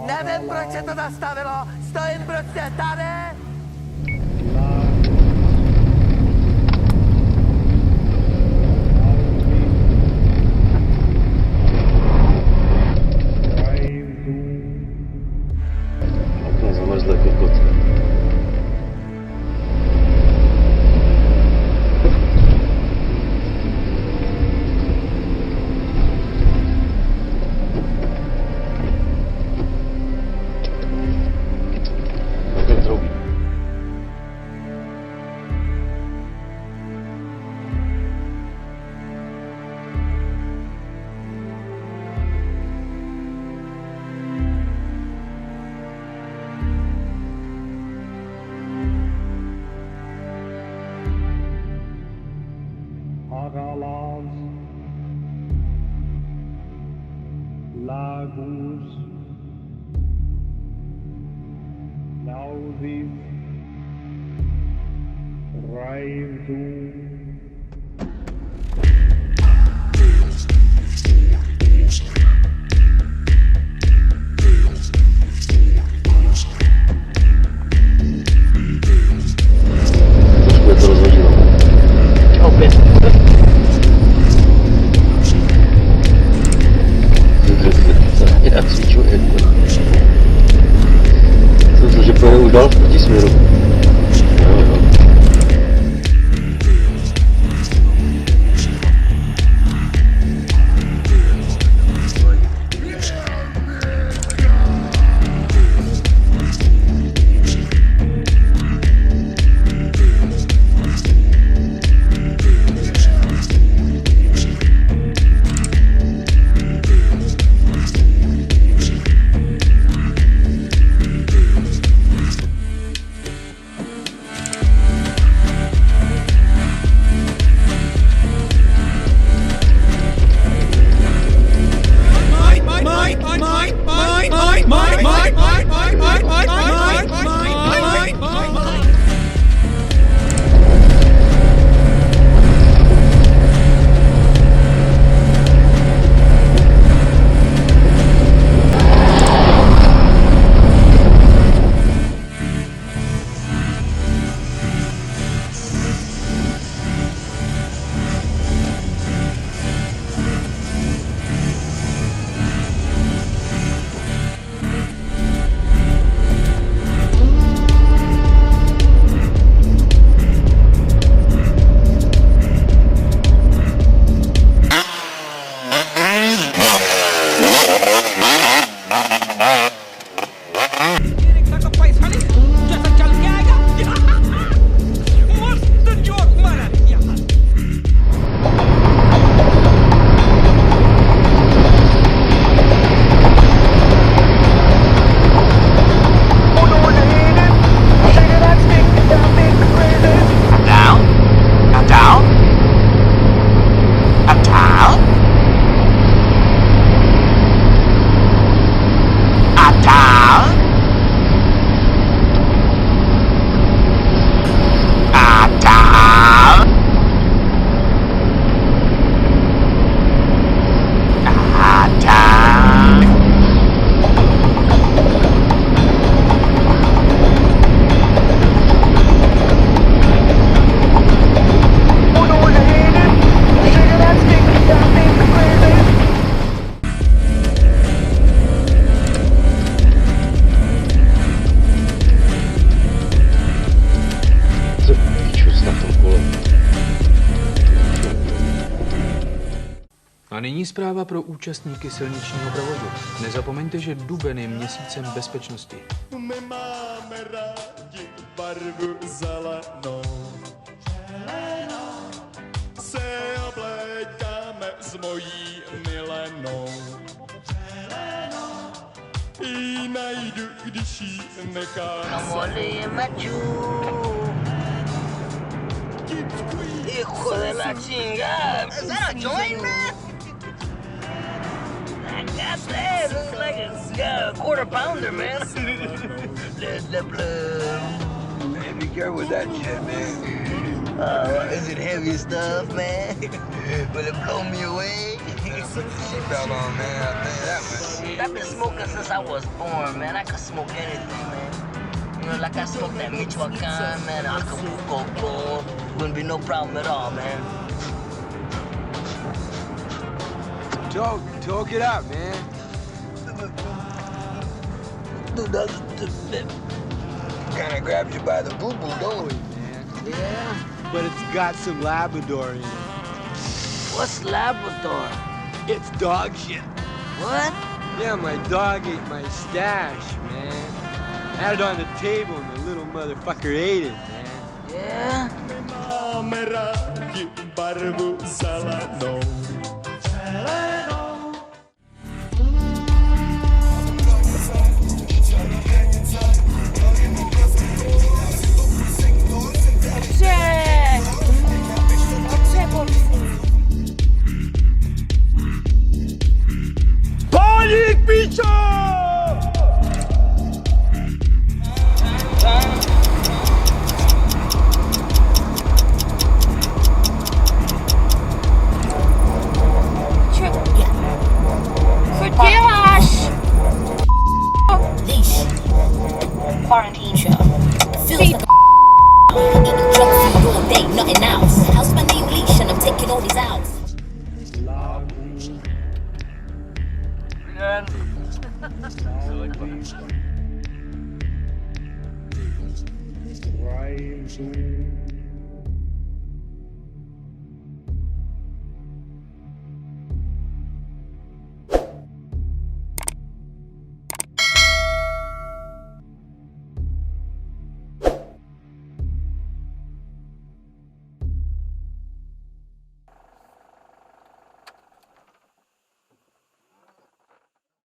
Nevím, proč se to zastavilo. Stojím prostě tady. Okna zamrzlé kokot. Lagos, Nauvik, Raidu. Trošku je to rozhodilo. Opět. Já cviču jako. Jsem že pojede už dál v protisměru. Jo. A nyní zpráva pro účastníky silničního provozu. Nezapomeňte, že duben je měsícem bezpečnosti. My máme rádi barvu zelenou. Se oblékáme s mojí milenou. I najdu, když jí nechám se. Hijo de la chingada. Is that a joint, man? I got that. Looks like a quarter pounder, man. There's the blood. Man, be careful with that shit, man. Is it heavy stuff, man? Will it blow me away? Seatbelt on, man. I'll tell you that much. I've been smoking since I was born, man. I could smoke anything, man. You know, like I smoked that Michoacan, man, Acapulco, bro. Wouldn't be no problem at all, man. Talk it out, man. Kind of grabs you by the boo-boo, don't it? Yeah, but it's got some Labrador in it. What's Labrador? It's dog shit. What? Yeah, my dog ate my stash, man. I had it on the table and the little motherfucker ate it, man. Yeah? Máme rádi barvu zelenou. Pánik, pičo! Quarantine show. Feels like eating junk food all day, nothing else. How's my new leash and I'm taking all these out. Drive to